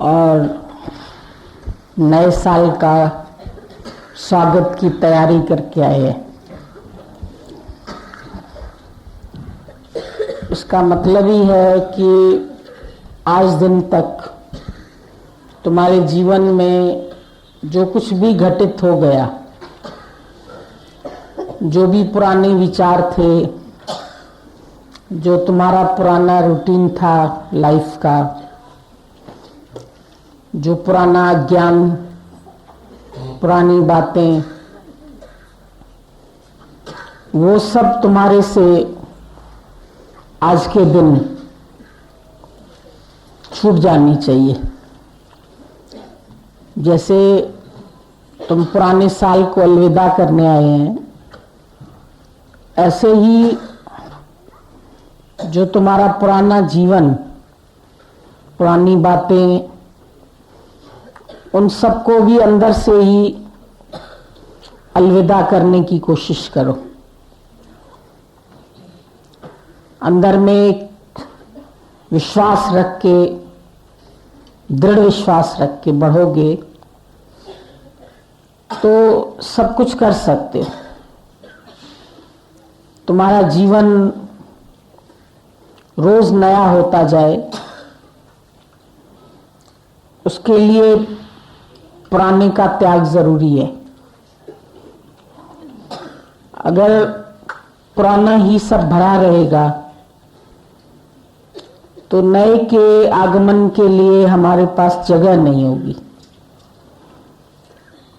और नए साल का स्वागत की तैयारी करके आए हैं। इसका मतलब ही है कि आज दिन तक तुम्हारे जीवन में जो कुछ भी घटित हो गया, जो भी पुराने विचार थे, जो तुम्हारा पुराना रूटीन था लाइफ का, जो पुराना ज्ञान, पुरानी बातें, वो सब तुम्हारे से आज के दिन छूट जानी चाहिए। जैसे तुम पुराने साल को अलविदा करने आए हैं, ऐसे ही जो तुम्हारा पुराना जीवन, पुरानी बातें, उन सबको भी अंदर से ही अलविदा करने की कोशिश करो। अंदर में एक विश्वास रख के, दृढ़ विश्वास रख के बढ़ोगे तो सब कुछ कर सकते हो। तुम्हारा जीवन रोज नया होता जाए, उसके लिए पुराने का त्याग जरूरी है। अगर पुराना ही सब भरा रहेगा तो नए के आगमन के लिए हमारे पास जगह नहीं होगी।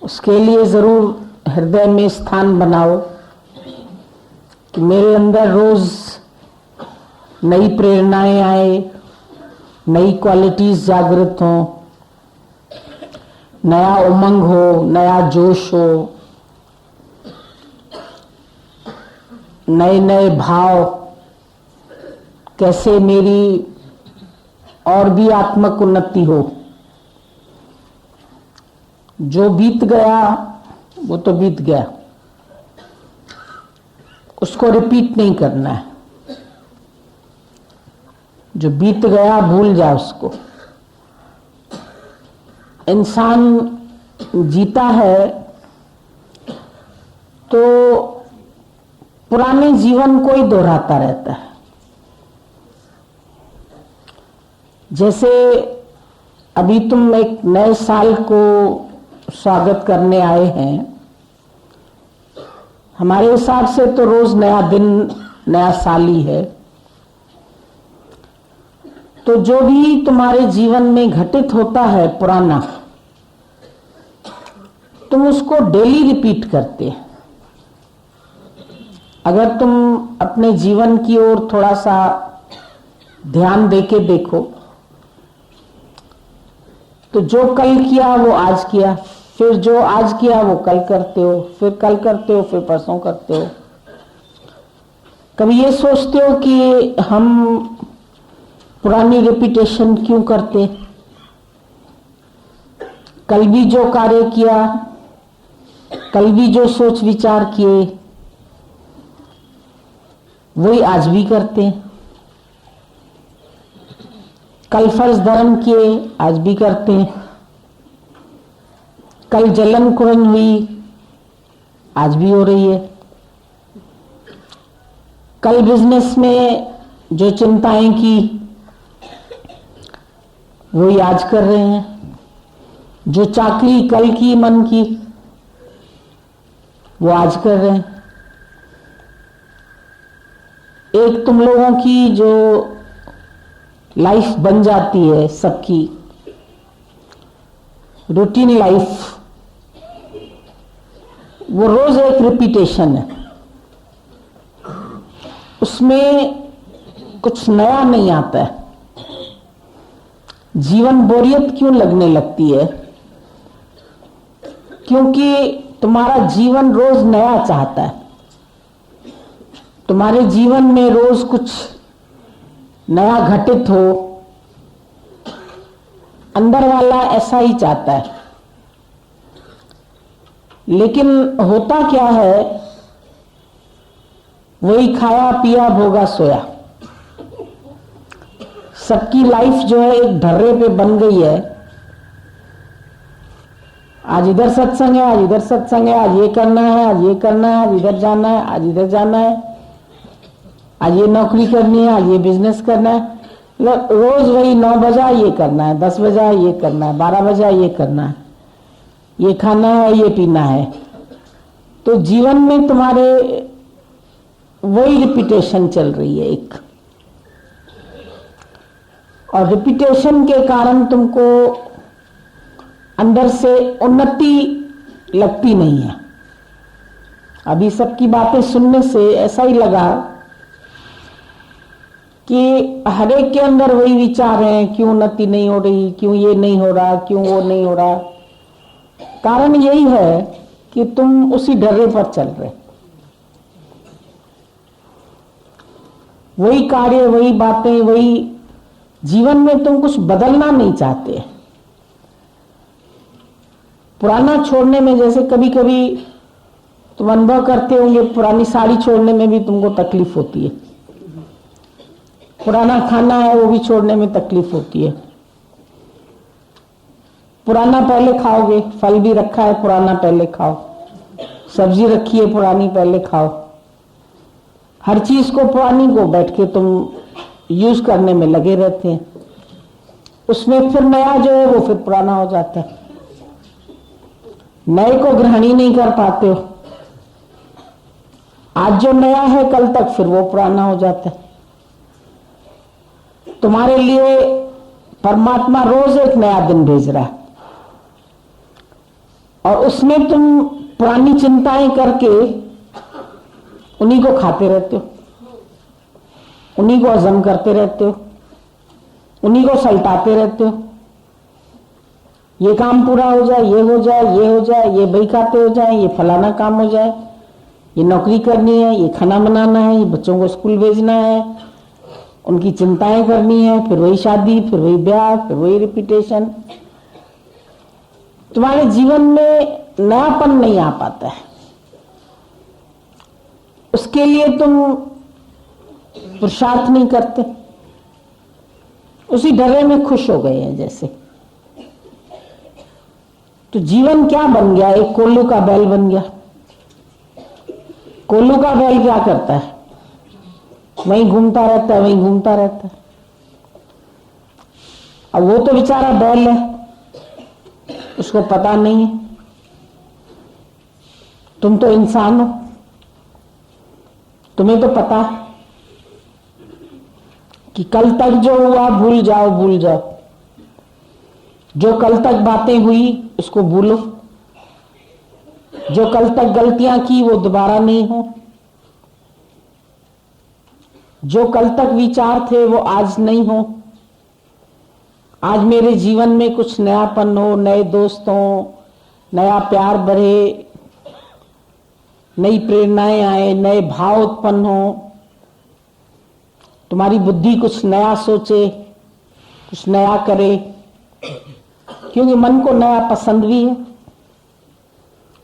उसके लिए जरूर हृदय में स्थान बनाओ कि मेरे अंदर रोज नई प्रेरणाएं आए, नई क्वालिटीज जागृत हो, नया उमंग हो, नया जोश हो, नए नए भाव, कैसे मेरी और भी आत्मक उन्नति हो। जो बीत गया वो तो बीत गया, उसको रिपीट नहीं करना है। जो बीत गया भूल जा उसको। इंसान जीता है तो पुराने जीवन को ही दोहराता रहता है। जैसे अभी तुम एक नए साल को स्वागत करने आए हैं, हमारे हिसाब से तो रोज नया दिन, नया साल ही है। तो जो भी तुम्हारे जीवन में घटित होता है पुराना, तुम उसको डेली रिपीट करते। अगर तुम अपने जीवन की ओर थोड़ा सा ध्यान देके देखो तो जो कल किया वो आज किया, फिर जो आज किया वो कल करते हो, फिर कल करते हो, फिर परसों करते हो। कभी ये सोचते हो कि हम पुरानी रिपीटेशन क्यों करते? कल भी जो कार्य किया, कल भी जो सोच विचार किए, वही आज भी करते हैं। कल फर्ज धर्म किए, आज भी करते हैं। कल जलन कुरन हुई, आज भी हो रही है। कल बिजनेस में जो चिंताएं की, वही आज कर रहे हैं। जो चाकरी कल की मन की, वो आज कर रहे हैं। एक तुम लोगों की जो लाइफ बन जाती है, सबकी रूटीन लाइफ, वो रोज एक रिपीटेशन है। उसमें कुछ नया नहीं आता है। जीवन बोरियत क्यों लगने लगती है? क्योंकि तुम्हारा जीवन रोज नया चाहता है। तुम्हारे जीवन में रोज कुछ नया घटित हो, अंदर वाला ऐसा ही चाहता है। लेकिन होता क्या है, वही खाया पिया भोगा सोया। सबकी लाइफ जो है एक ढर्रे पे बन गई है आज इधर सत्संग है, आज इधर सत्संग है, आज ये करना है, आज ये करना है, आज इधर जाना है, आज इधर जाना है, आज ये नौकरी करनी है, आज ये बिजनेस करना है। रोज वही 9 बजा ये करना है, 10 बजा ये करना है, 12 बजा ये करना है, ये खाना है, ये पीना है। तो जीवन में तुम्हारे वही रिपीटेशन चल रही है एक, और रिपीटेशन के कारण तुमको अंदर से उन्नति लगती नहीं है। अभी सबकी बातें सुनने से ऐसा ही लगा कि हर एक के अंदर वही विचार हैं, क्यों उन्नति नहीं हो रही, क्यों ये नहीं हो रहा, क्यों वो नहीं हो रहा। कारण यही है कि तुम उसी डर्रे पर चल रहे, वही कार्य, वही बातें, वही जीवन में तुम कुछ बदलना नहीं चाहते। पुराना छोड़ने में जैसे कभी कभी तुम अनुभव करते होंगे, पुरानी साड़ी छोड़ने में भी तुमको तकलीफ होती है, पुराना खाना है वो भी छोड़ने में तकलीफ होती है। पुराना पहले खाओगे, फल भी रखा है पुराना पहले खाओ, सब्जी रखी है पुरानी पहले खाओ, हर चीज को पुरानी को बैठ के तुम यूज करने में लगे रहते हैं। उसमें फिर नया जो है वो फिर पुराना हो जाता है, नए को ग्रहण ही नहीं कर पाते हो। आज जो नया है कल तक फिर वो पुराना हो जाता है। तुम्हारे लिए परमात्मा रोज एक नया दिन भेज रहा है, और उसमें तुम पुरानी चिंताएं करके उन्हीं को खाते रहते हो, उन्हीं को हजम करते रहते हो, उन्हीं को सल्टाते रहते हो। ये काम पूरा हो जाए, ये हो जाए, ये हो जाए, ये बही खाते हो जाए, ये फलाना काम हो जाए, ये नौकरी करनी है, ये खाना बनाना है, ये बच्चों को स्कूल भेजना है, उनकी चिंताएं करनी है, फिर वही शादी, फिर वही ब्याह, फिर वही रिपीटेशन। तुम्हारे जीवन में नयापन नहीं आ पाता है। उसके लिए तुम पुरुषार्थ नहीं करते, उसी डरे में खुश हो गए हैं जैसे। तो जीवन क्या बन गया? एक कोल्लू का बैल बन गया। कोल्लू का बैल क्या करता है? वहीं घूमता रहता है, वहीं घूमता रहता है। अब वो तो बेचारा बैल है, उसको पता नहीं है। तुम तो इंसान हो, तुम्हें तो पता है कि कल तक जो हुआ भूल जाओ, भूल जाओ। जो कल तक बातें हुई उसको भूलो, जो कल तक गलतियां की वो दोबारा नहीं हो, जो कल तक विचार थे वो आज नहीं हो। आज मेरे जीवन में कुछ नयापन हो, नए दोस्त हो, नया प्यार बढ़े, नई प्रेरणाएं आए, नए भाव उत्पन्न हो, तुम्हारी बुद्धि कुछ नया सोचे, कुछ नया करे। क्योंकि मन को नया पसंद भी है।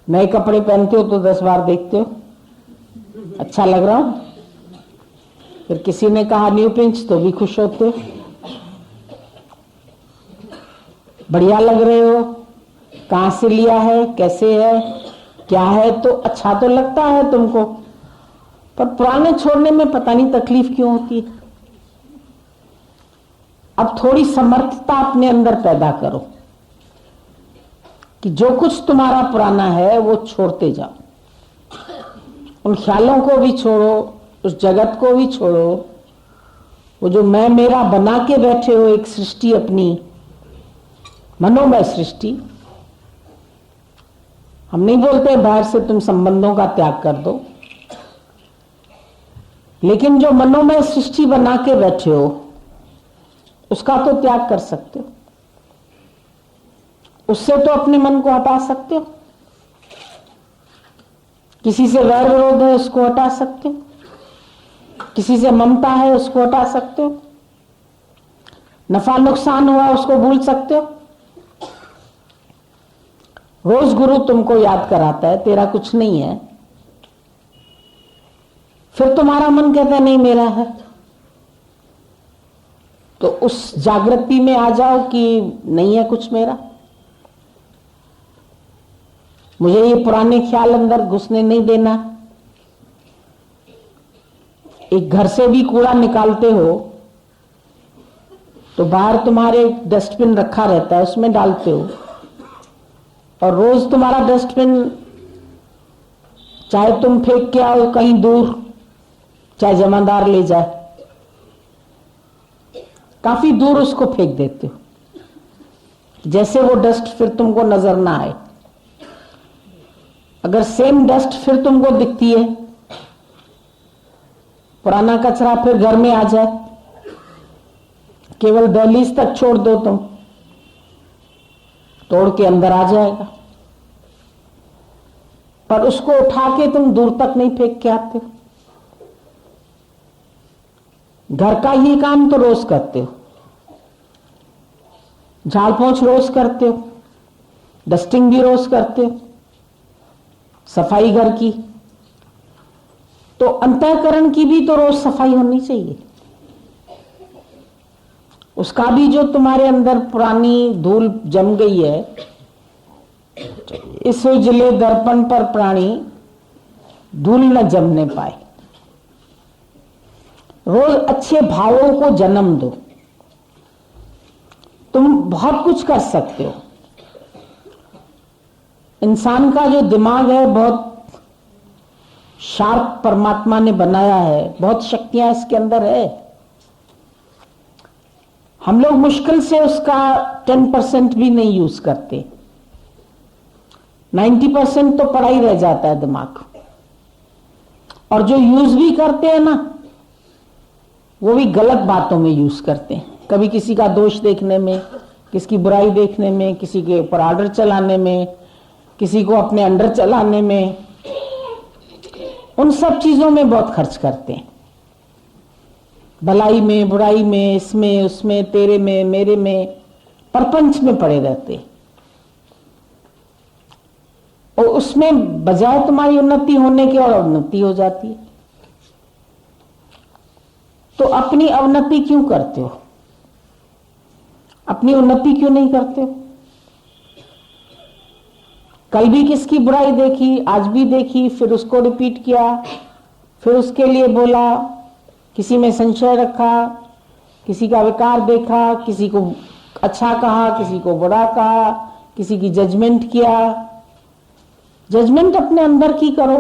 नए कपड़े पहनते हो तो 10 बार देखते हो, अच्छा लग रहा हूं। फिर किसी ने कहा न्यू पिंच तो भी खुश होते हो, बढ़िया लग रहे हो, कहां से लिया है, कैसे है, क्या है, तो अच्छा तो लगता है तुमको। पर पुराने छोड़ने में पता नहीं तकलीफ क्यों होती है। अब थोड़ी समर्थता अपने अंदर पैदा करो कि जो कुछ तुम्हारा पुराना है वो छोड़ते जाओ। उन ख्यालों को भी छोड़ो, उस जगत को भी छोड़ो। वो जो मैं मेरा बना के बैठे हो एक सृष्टि, अपनी मनोमय सृष्टि। हम नहीं बोलते बाहर से तुम संबंधों का त्याग कर दो, लेकिन जो मनोमय सृष्टि बना के बैठे हो उसका तो त्याग कर सकते हो। उससे तो अपने मन को हटा सकते हो। किसी से वैर विरोध है उसको हटा सकते हो, किसी से ममता है उसको हटा सकते हो, नफा नुकसान हुआ उसको भूल सकते हो। रोज गुरु तुमको याद कराता है तेरा कुछ नहीं है, फिर तुम्हारा मन कहता है नहीं मेरा है। तो उस जागृति में आ जाओ कि नहीं है कुछ मेरा। मुझे ये पुराने ख्याल अंदर घुसने नहीं देना। एक घर से भी कूड़ा निकालते हो तो बाहर तुम्हारे डस्टबिन रखा रहता है, उसमें डालते हो, और रोज तुम्हारा डस्टबिन चाहे तुम फेंक के आओ कहीं दूर, चाहे जमादार ले जाए, काफी दूर उसको फेंक देते हो, जैसे वो डस्ट फिर तुमको नजर ना आए। अगर सेम डस्ट फिर तुमको दिखती है, पुराना कचरा फिर घर में आ जाए, केवल दहलीज तक छोड़ दो तुम, तोड़ के अंदर आ जाएगा, पर उसको उठा के तुम दूर तक नहीं फेंक के आते हो। घर का ही काम तो रोज करते हो, झाड़ पोंछ रोज करते हो, डस्टिंग भी रोज करते हो, सफाई घर की, तो अंतःकरण की भी तो रोज सफाई होनी चाहिए। उसका भी जो तुम्हारे अंदर पुरानी धूल जम गई है, इस उजले दर्पण पर प्राणी धूल न जमने पाए। रोज अच्छे भावों को जन्म दो। तुम बहुत कुछ कर सकते हो। इंसान का जो दिमाग है बहुत शार्प परमात्मा ने बनाया है, बहुत शक्तियां इसके अंदर है। हम लोग मुश्किल से उसका 10% भी नहीं यूज करते, 90% तो पड़ा ही रह जाता है दिमाग। और जो यूज भी करते हैं ना, वो भी गलत बातों में यूज करते हैं। कभी किसी का दोष देखने में, किसी की बुराई देखने में, किसी के ऊपर आर्डर चलाने में, किसी को अपने अंडर चलाने में, उन सब चीजों में बहुत खर्च करते हैं। भलाई में, बुराई में, इसमें उसमें, तेरे में, मेरे में, परपंच में पड़े रहते हैं। और उसमें बजाय तुम्हारी उन्नति होने की और अवनति हो जाती है। तो अपनी अवनति क्यों करते हो? अपनी उन्नति क्यों नहीं करते हो? कल भी किसकी बुराई देखी, आज भी देखी, फिर उसको रिपीट किया, फिर उसके लिए बोला, किसी में संशय रखा, किसी का विकार देखा, किसी को अच्छा कहा, किसी को बुरा कहा, किसी की जजमेंट किया। जजमेंट अपने अंदर की करो।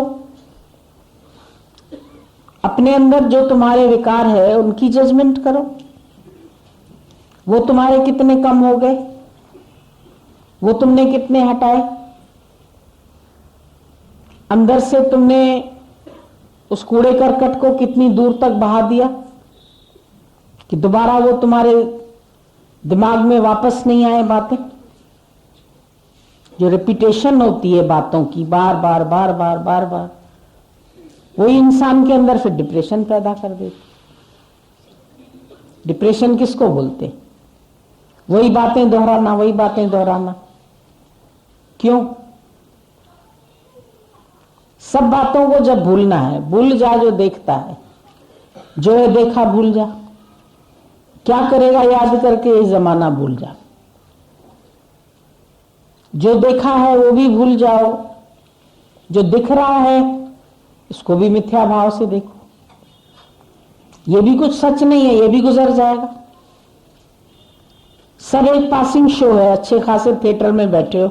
अपने अंदर जो तुम्हारे विकार है उनकी जजमेंट करो। वो तुम्हारे कितने कम हो गए, वो तुमने कितने हटाए, अंदर से तुमने उस कूड़े करकट को कितनी दूर तक बहा दिया कि दोबारा वो तुम्हारे दिमाग में वापस नहीं आए बातें। जो रिपीटेशन होती है बातों की, बार बार बार बार बार बार, वही इंसान के अंदर फिर डिप्रेशन पैदा कर देती। डिप्रेशन किसको बोलते? वही बातें दोहराना, वही बातें दोहराना। क्यों? सब बातों को जब भूलना है, भूल जा जो देखता है, जो है देखा भूल जा। क्या करेगा याद करके? ये जमाना भूल जा। जो देखा है वो भी भूल जाओ, जो दिख रहा है इसको भी मिथ्या भाव से देखो। ये भी कुछ सच नहीं है, ये भी गुजर जाएगा। सब एक पासिंग शो है। अच्छे खासे थिएटर में बैठे हो,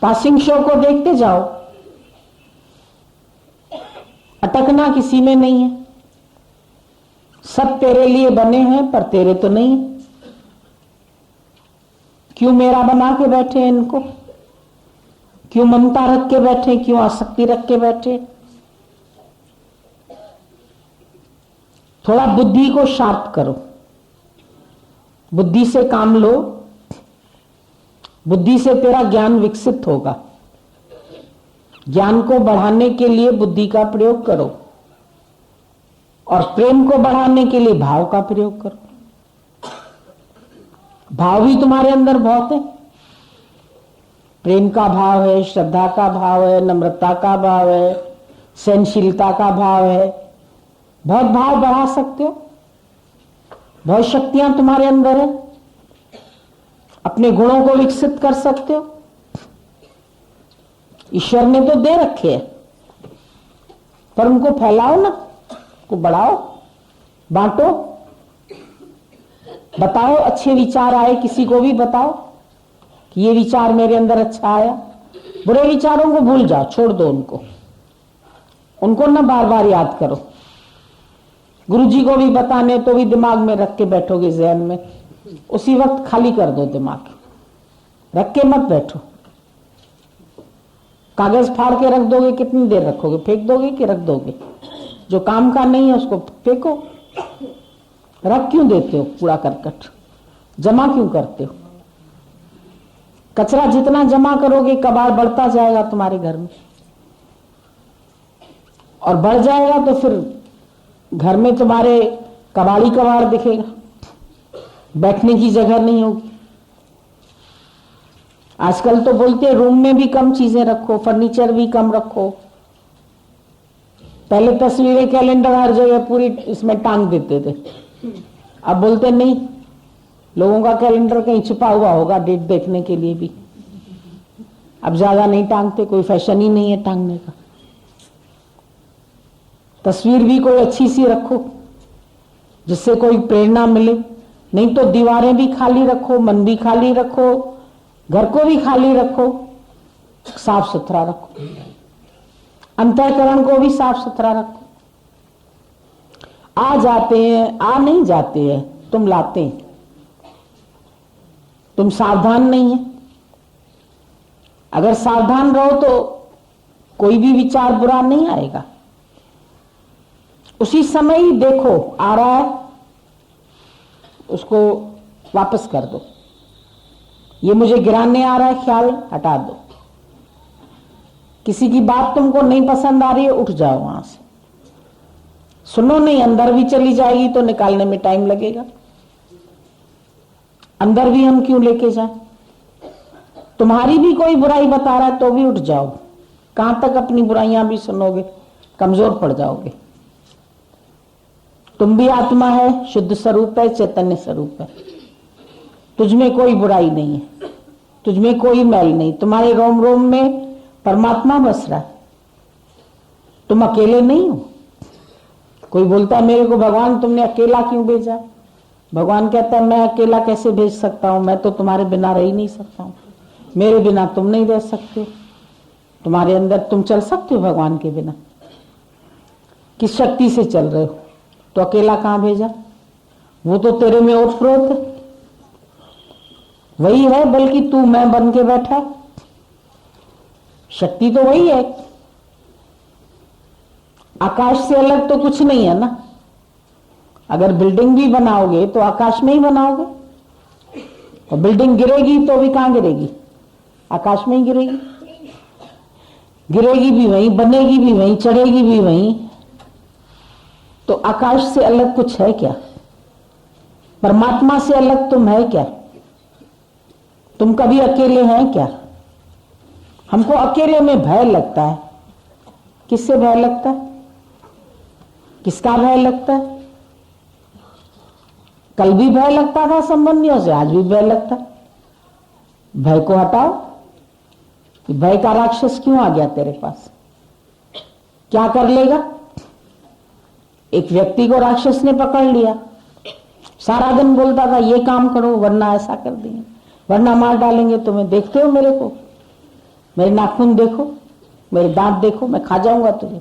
पासिंग शो को देखते जाओ, अटकना किसी में नहीं है। सब तेरे लिए बने हैं पर तेरे तो नहीं है। क्यों मेरा बना के बैठे हैं इनको? क्यों ममता रख के बैठे? क्यों आसक्ति रख के बैठे? थोड़ा बुद्धि को शार्प करो, बुद्धि से काम लो। बुद्धि से तेरा ज्ञान विकसित होगा। ज्ञान को बढ़ाने के लिए बुद्धि का प्रयोग करो, और प्रेम को बढ़ाने के लिए भाव का प्रयोग करो। भाव भी तुम्हारे अंदर बहुत है। प्रेम का भाव है, श्रद्धा का भाव है, नम्रता का भाव है, सहनशीलता का भाव है। बहुत भाव बढ़ा सकते हो, बहुत शक्तियां तुम्हारे अंदर है। अपने गुणों को विकसित कर सकते हो। ईश्वर ने तो दे रखे हैं, पर उनको फैलाओ ना, को बढ़ाओ, बांटो, बताओ। अच्छे विचार आए किसी को भी बताओ कि ये विचार मेरे अंदर अच्छा आया। बुरे विचारों को भूल जाओ, छोड़ दो उनको, उनको ना बार बार याद करो। गुरुजी को भी बताने तो भी दिमाग में रख के बैठोगे, जहन में, उसी वक्त खाली कर दो दिमाग, रख के मत बैठो। कागज फाड़ के रख दोगे, कितनी देर रखोगे? फेंक दोगे कि रख दोगे? जो काम का नहीं है उसको फेंको। रख क्यों देते हो? कूड़ा करकट जमा क्यों करते हो? कचरा जितना जमा करोगे कबाड़ बढ़ता जाएगा तुम्हारे घर में, और बढ़ जाएगा तो फिर घर में तुम्हारे कबाड़ी कबाड़ दिखेगा, बैठने की जगह नहीं होगी। आजकल तो बोलते हैं रूम में भी कम चीजें रखो, फर्नीचर भी कम रखो। पहले तस्वीरें, कैलेंडर हर जगह पूरी इसमें टांग देते थे, अब बोलते नहीं, लोगों का कैलेंडर कहीं छुपा हुआ होगा डेट देखने के लिए भी। अब ज्यादा नहीं टांगते, कोई फैशन ही नहीं है टांगने का। तस्वीर भी कोई अच्छी सी रखो जिससे कोई प्रेरणा मिले, नहीं तो दीवारें भी खाली रखो, मन भी खाली रखो, घर को भी खाली रखो, साफ सुथरा रखो, अंतःकरण को भी साफ सुथरा रखो। आ जाते हैं, आ नहीं जाते हैं, तुम लाते हैं। तुम सावधान नहीं है। अगर सावधान रहो तो कोई भी विचार बुरा नहीं आएगा। उसी समय ही देखो आ रहा है, उसको वापस कर दो। ये मुझे गिराने आ रहा है ख्याल, हटा दो। किसी की बात तुमको नहीं पसंद आ रही है, उठ जाओ वहां से। सुनो नहीं, अंदर भी चली जाएगी तो निकालने में टाइम लगेगा। अंदर भी हम क्यों लेके जाएं? तुम्हारी भी कोई बुराई बता रहा है तो भी उठ जाओ। कहां तक अपनी बुराइयां भी सुनोगे? कमजोर पड़ जाओगे। तुम भी आत्मा है, शुद्ध स्वरूप है, चैतन्य स्वरूप है। तुझमें कोई बुराई नहीं है, तुझमें कोई मैल नहीं। तुम्हारे रोम रोम में परमात्मा बस रहा है, तुम अकेले नहीं हो। कोई बोलता है मेरे को भगवान तुमने अकेला क्यों भेजा? भगवान कहता है मैं अकेला कैसे भेज सकता हूं, मैं तो तुम्हारे बिना रह ही नहीं सकता हूं। मेरे बिना तुम नहीं रह सकते। तुम्हारे अंदर तुम चल सकते हो भगवान के बिना? किस शक्ति से चल रहे हो? तो अकेला कहां भेजा? वो तो तेरे में ओतप्रोत है, वही है, बल्कि तू मैं बन के बैठा। शक्ति तो वही है। आकाश से अलग तो कुछ नहीं है ना। अगर बिल्डिंग भी बनाओगे तो आकाश में ही बनाओगे, और बिल्डिंग गिरेगी तो भी कहां गिरेगी? आकाश में ही गिरेगी। गिरेगी भी वहीं, बनेगी भी वहीं, चढ़ेगी भी वहीं। तो आकाश से अलग कुछ है क्या? परमात्मा से अलग तुम है क्या? तुम कभी अकेले हैं क्या? हमको अकेले में भय लगता है। किससे भय लगता है? किसका भय लगता है? कल भी भय लगता था संबंधियों से, आज भी भय लगता है। भय को हटाओ। भय का राक्षस क्यों आ गया तेरे पास? क्या कर लेगा? एक व्यक्ति को राक्षस ने पकड़ लिया, सारा दिन बोलता था ये काम करो वरना ऐसा कर देंगे, वरना मार डालेंगे तुम्हें। देखते हो मेरे को? मेरे नाखून देखो, मेरे दांत देखो, मैं खा जाऊंगा तुझे।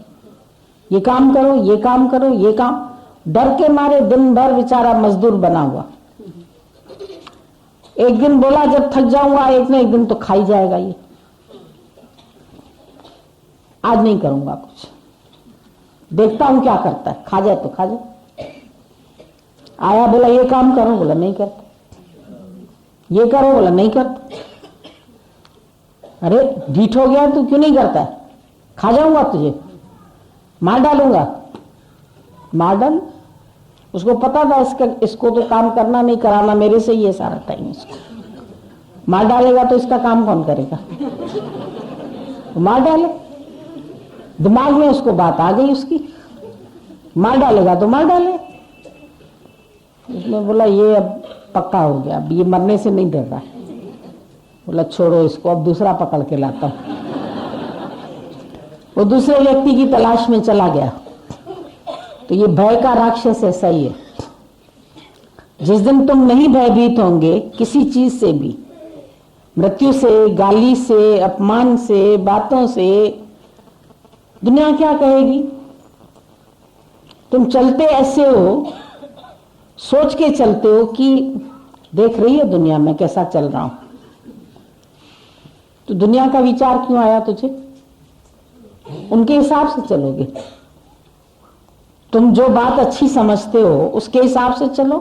ये काम करो, ये काम करो, ये काम। डर के मारे दिन भर बेचारा मजदूर बना हुआ। एक दिन बोला जब थक जाऊंगा एक न एक दिन तो खाई जाएगा ये, आज नहीं करूंगा कुछ, देखता हूं क्या करता है, खा जाए तो खा जाए। आया, बोला ये काम करो, बोला नहीं करता। ये करो, बोला नहीं करता। अरे ढीठ हो गया, तू क्यों नहीं करता है? खा जाऊंगा तुझे, मार डालूंगा। मार डाल। उसको पता था इसको तो काम करना नहीं, कराना मेरे से ही है सारा टाइम। इसको मार डालेगा तो इसका काम कौन करेगा? मार डाले। दिमाग में उसको बात आ गई उसकी, मार डालेगा तो मार डाले। उसने बोला ये अब पक्का हो गया, अब ये मरने से नहीं डर रहा है। बोला छोड़ो इसको, अब दूसरा पकड़ के लाता हूं। वो दूसरे व्यक्ति की तलाश में चला गया। तो ये भय का राक्षस ऐसा ही है। जिस दिन तुम नहीं भयभीत होंगे किसी चीज से भी, मृत्यु से, गाली से, अपमान से, बातों से, दुनिया क्या कहेगी? तुम चलते ऐसे हो, सोच के चलते हो कि देख रही है दुनिया में कैसा चल रहा हूं, तो दुनिया का विचार क्यों आया तुझे? उनके हिसाब से चलोगे। तुम जो बात अच्छी समझते हो उसके हिसाब से चलो,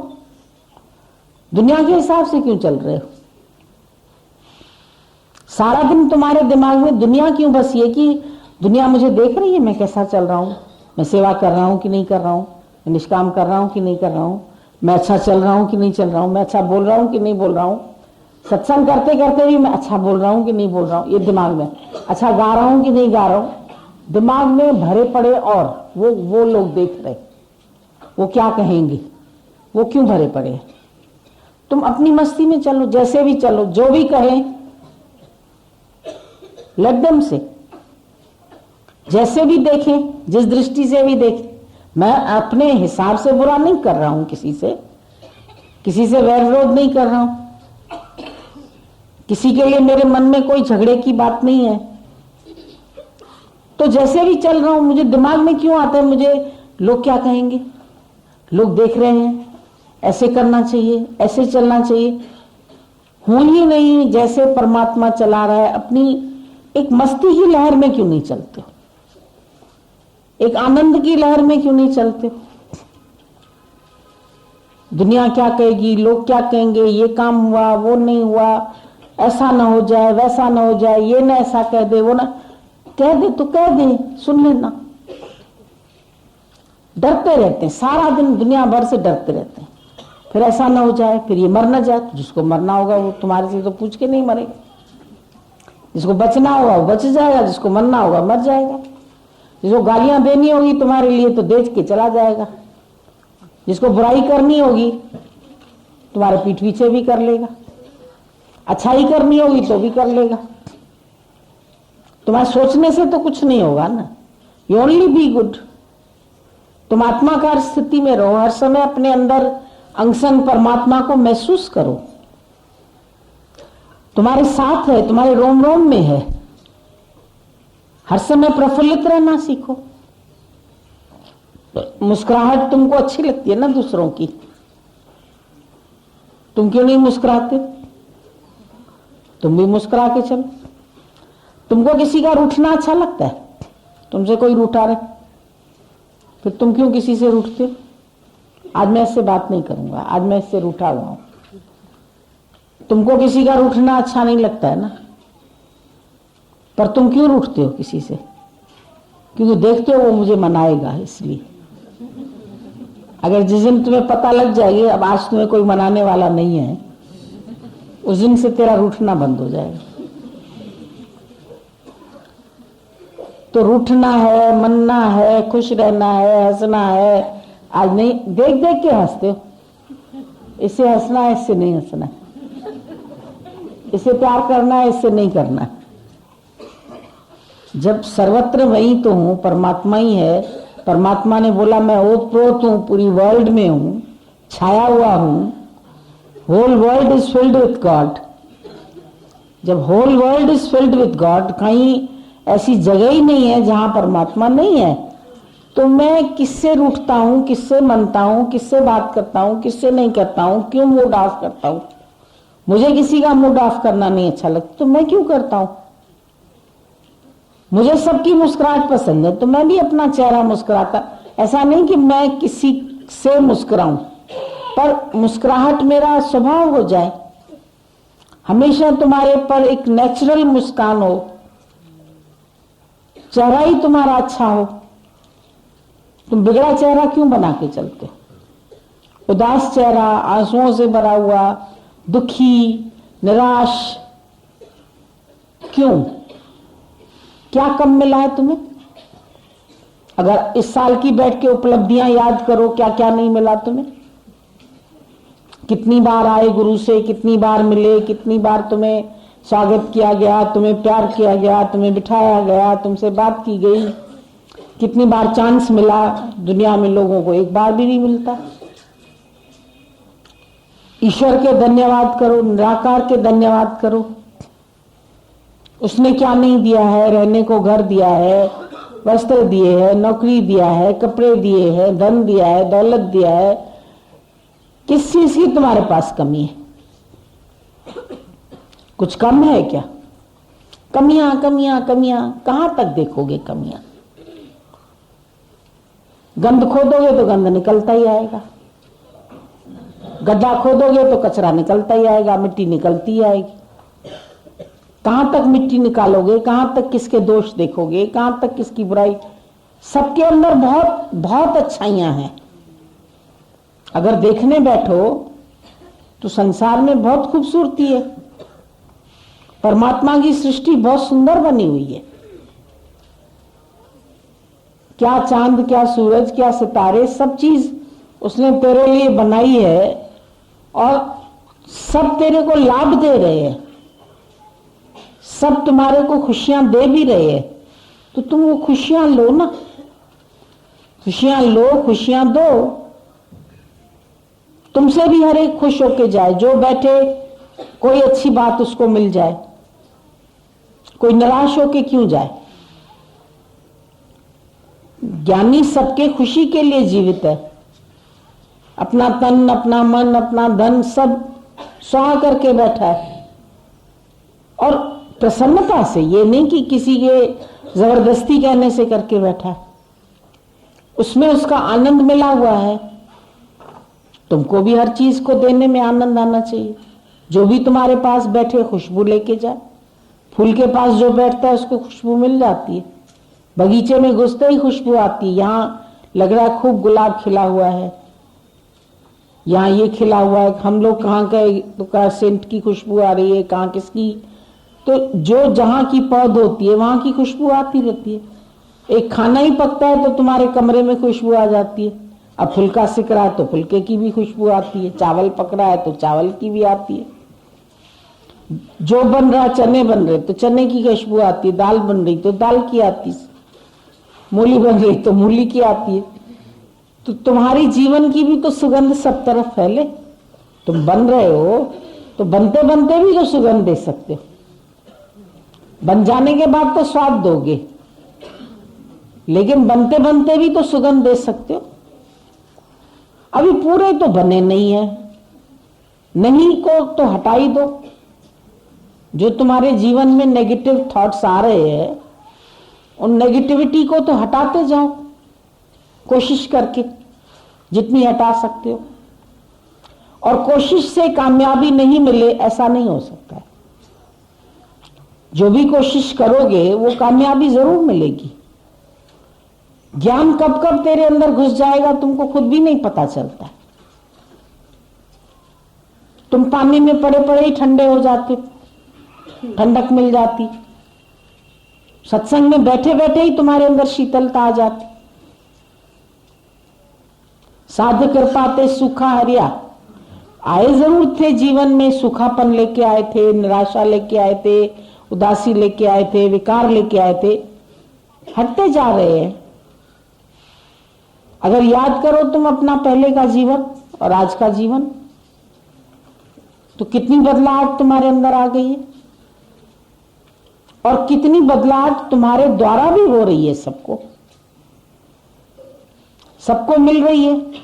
दुनिया के हिसाब से क्यों चल रहे हो? सारा दिन तुम्हारे दिमाग में दुनिया क्यों बसी है कि दुनिया मुझे देख रही है मैं कैसा चल रहा हूं, मैं सेवा कर रहा हूं कि नहीं कर रहा हूं, मैं निष्काम कर रहा हूं कि नहीं कर रहा हूं, मैं अच्छा चल रहा हूं कि नहीं चल रहा हूं, मैं अच्छा बोल रहा हूं कि नहीं बोल रहा हूं, सत्संग करते करते भी मैं अच्छा बोल रहा हूं कि नहीं बोल रहा हूं, ये दिमाग में, अच्छा गा रहा हूं कि नहीं गा रहा हूं, दिमाग में भरे पड़े। और वो लोग देख रहे, वो क्या कहेंगे, वो क्यों भरे पड़े हैं? तुम अपनी मस्ती में चलो, जैसे भी चलो, जो भी कहें लेट देम से, जैसे भी देखें, जिस दृष्टि से भी देखें। मैं अपने हिसाब से बुरा नहीं कर रहा हूं, किसी से वैर विरोध नहीं कर रहा हूं, किसी के लिए मेरे मन में कोई झगड़े की बात नहीं है। तो जैसे भी चल रहा हूं, मुझे दिमाग में क्यों आता है मुझे लोग क्या कहेंगे, लोग देख रहे हैं, ऐसे करना चाहिए, ऐसे चलना चाहिए। हूं ही नहीं जैसे परमात्मा चला रहा है, अपनी एक मस्ती की लहर में क्यों नहीं चलते हो? एक आनंद की लहर में क्यों नहीं चलते हो? दुनिया क्या कहेगी, लोग क्या कहेंगे, ये काम हुआ, वो नहीं हुआ, ऐसा ना हो जाए, वैसा ना हो जाए, ये ना ऐसा कह दे, वो ना कह दे, तो कह दे, सुन लेना। डरते रहते हैं सारा दिन, दुनिया भर से डरते रहते हैं, फिर ऐसा ना हो जाए, फिर ये मर ना जाए। तो जिसको मरना होगा वो तुम्हारे से तो पूछ के नहीं मरेगा, जिसको बचना होगा वो बच जाएगा, जिसको मरना होगा मर जाएगा, जिसको गालियां देनी होगी तुम्हारे लिए तो दे के चला जाएगा, जिसको बुराई करनी होगी तुम्हारे पीठ पीछे भी कर लेगा, अच्छाई करनी होगी तो भी कर लेगा। तुम्हारे सोचने से तो कुछ नहीं होगा ना, यू ओनली बी गुड। तुम आत्माकार स्थिति में रहो, हर समय अपने अंदर अंगसंग परमात्मा को महसूस करो, तुम्हारे साथ है, तुम्हारे रोम रोम में है। हर समय प्रफुल्लित रहना सीखो। मुस्कुराहट तुमको अच्छी लगती है ना दूसरों की, तुम क्यों नहीं मुस्कुराते? तुम भी मुस्कुरा के चलो। तुमको किसी का रूठना अच्छा लगता है, तुमसे कोई रूठा रहे, फिर तुम क्यों किसी से रूठते हो? आज मैं इससे बात नहीं करूंगा, आज मैं इससे रूठा हुआ हूं। तुमको किसी का रूठना अच्छा नहीं लगता है ना, पर तुम क्यों रूठते हो किसी से? क्योंकि देखते हो वो मुझे मनाएगा, इसलिए। अगर जिस दिन तुम्हें पता लग जाएगी अब आज तुम्हें कोई मनाने वाला नहीं है, उस दिन से तेरा रूठना बंद हो जाएगा। तो रूठना है, मनना है, खुश रहना है, हंसना है। आज नहीं, देख देख के हंसते हो, इससे हंसना है, इससे नहीं हंसना, इससे प्यार करना है, इससे नहीं करना। जब सर्वत्र वही तो हूं, परमात्मा ही है। परमात्मा ने बोला मैं ओतप्रोत हूं, पूरी वर्ल्ड में हूं, छाया हुआ हूं। Whole world is filled with God. जब whole world is filled with God, कहीं ऐसी जगह ही नहीं है जहां परमात्मा नहीं है, तो मैं किससे रूठता हूं, किससे मनता हूं, किससे बात करता हूं, किससे नहीं करता हूं, क्यों मूड ऑफ करता हूं? मुझे किसी का मूड ऑफ करना नहीं अच्छा लगता, तो मैं क्यों करता हूं? मुझे सबकी मुस्कुराहट पसंद है, तो मैं भी अपना चेहरा मुस्कुराता। ऐसा नहीं कि मैं किसी से मुस्कुराऊं, पर मुस्कुराहट मेरा स्वभाव हो जाए। हमेशा तुम्हारे पर एक नेचुरल मुस्कान हो, चेहरा ही तुम्हारा अच्छा हो। तुम बिगड़ा चेहरा क्यों बना के चलते हो? उदास चेहरा, आंसुओं से भरा हुआ, दुखी, निराश, क्यों? क्या कम मिला है तुम्हें? अगर इस साल की बैठ के उपलब्धियां याद करो, क्या क्या नहीं मिला तुम्हें? कितनी बार आए गुरु से, कितनी बार मिले, कितनी बार तुम्हें स्वागत किया गया, तुम्हें प्यार किया गया, तुम्हें बिठाया गया, तुमसे बात की गई। कितनी बार चांस मिला, दुनिया में लोगों को एक बार भी नहीं मिलता। ईश्वर के धन्यवाद करो, निराकार के धन्यवाद करो। उसने क्या नहीं दिया है? रहने को घर दिया है, वस्त्र दिए है, नौकरी दिया है, कपड़े दिए हैं, धन दिया है, दौलत दिया है। किस चीज की तुम्हारे पास कमी है? कुछ कम है क्या? कमियां कमियां कमियां, कहां तक देखोगे कमियां? गंद खोदोगे तो गंद निकलता ही आएगा, गड्ढा खोदोगे तो कचरा निकलता ही आएगा, मिट्टी निकलती ही आएगी। कहां तक मिट्टी निकालोगे? कहां तक किसके दोष देखोगे? कहां तक किसकी बुराई? सबके अंदर बहुत बहुत अच्छाइयां हैं। अगर देखने बैठो तो संसार में बहुत खूबसूरती है। परमात्मा की सृष्टि बहुत सुंदर बनी हुई है। क्या चांद, क्या सूरज, क्या सितारे, सब चीज उसने तेरे लिए बनाई है और सब तेरे को लाभ दे रहे हैं, सब तुम्हारे को खुशियां दे भी रहे हैं। तो तुम वो खुशियां लो ना, खुशियां लो, खुशियां दो। तुमसे भी हर एक खुश होके जाए। जो बैठे कोई अच्छी बात उसको मिल जाए, कोई निराश होके क्यों जाए? ज्ञानी सबके खुशी के लिए जीवित है। अपना तन, अपना मन, अपना धन सब स्वाहा करके बैठा है और प्रसन्नता से, ये नहीं कि किसी के जबरदस्ती कहने से करके बैठा है। उसमें उसका आनंद मिला हुआ है। तुमको भी हर चीज को देने में आनंद आना चाहिए। जो भी तुम्हारे पास बैठे खुशबू लेके जाए। फूल के पास जो बैठता है उसको खुशबू मिल जाती है। बगीचे में घुसते ही खुशबू आती है। यहाँ लग रहा है खूब गुलाब खिला हुआ है, यहाँ ये खिला हुआ है, हम लोग कहाँ गए तो कहाँ सेंट की खुशबू आ रही है, कहाँ किसकी। तो जो जहाँ की पौध होती है वहां की खुशबू आती रहती है। एक खाना ही पकता है तो तुम्हारे कमरे में खुशबू आ जाती है। अब फुल्का सिक रहा है तो फुल्के की भी खुशबू आती है, चावल पक रहा है तो चावल की भी आती है। जो बन रहा, चने बन रहे तो चने की खुशबू आती है, दाल बन रही तो दाल की आती है, मूली बन रही तो मूली की आती है। तो तुम्हारी जीवन की भी तो सुगंध सब तरफ फैले। तुम बन रहे हो तो बनते बनते भी तो सुगंध दे सकते हो। बन जाने के बाद तो स्वाद दोगे, लेकिन बनते बनते भी तो सुगंध दे सकते हो। अभी पूरे तो बने नहीं है, नहीं को तो हटा ही दो। जो तुम्हारे जीवन में नेगेटिव थॉट्स आ रहे हैं उन नेगेटिविटी को तो हटाते जाओ, कोशिश करके जितनी हटा सकते हो। और कोशिश से कामयाबी नहीं मिले ऐसा नहीं हो सकता है। जो भी कोशिश करोगे वो कामयाबी जरूर मिलेगी। ज्ञान कब कब तेरे अंदर घुस जाएगा तुमको खुद भी नहीं पता चलता। तुम पानी में पड़े पड़े ही ठंडे हो जाते, ठंडक मिल जाती। सत्संग में बैठे बैठे ही तुम्हारे अंदर शीतलता आ जाती। साध कृपाते सूखा हरिया, आए जरूर थे जीवन में, सूखापन लेके आए थे, निराशा लेके आए थे, उदासी लेके आए थे, विकार लेके आए थे, हटते जा रहे हैं। अगर याद करो तुम अपना पहले का जीवन और आज का जीवन, तो कितनी बदलाव तुम्हारे अंदर आ गई है और कितनी बदलाव तुम्हारे द्वारा भी हो रही है। सबको मिल रही है।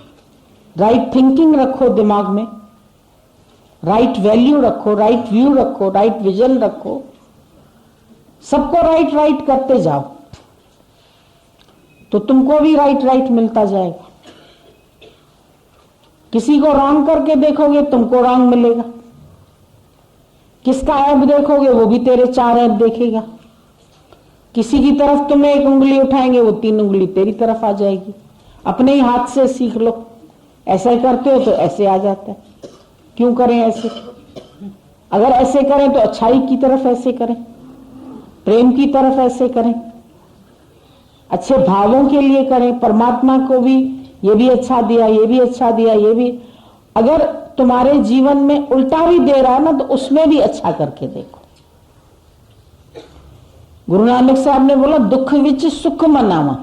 राइट थिंकिंग रखो दिमाग में, राइट वैल्यू रखो, राइट व्यू रखो, राइट विजन रखो, सबको राइट राइट करते जाओ तो तुमको भी राइट राइट मिलता जाएगा। किसी को रॉन्ग करके देखोगे तुमको रॉन्ग मिलेगा, किसका ऐब देखोगे वो भी तेरे 4 ऐब देखेगा। किसी की तरफ तुम्हें 1 उंगली उठाएंगे वो 3 उंगली तेरी तरफ आ जाएगी। अपने ही हाथ से सीख लो। ऐसा करते हो तो ऐसे आ जाता है, क्यों करें ऐसे? अगर ऐसे करें तो अच्छाई की तरफ ऐसे करें, प्रेम की तरफ ऐसे करें, अच्छे भावों के लिए करें। परमात्मा को भी ये भी अच्छा दिया, ये भी अच्छा दिया, ये भी। अगर तुम्हारे जीवन में उल्टा भी दे रहा है ना तो उसमें भी अच्छा करके देखो। गुरु नानक साहब ने बोला दुख विच सुख मनावा।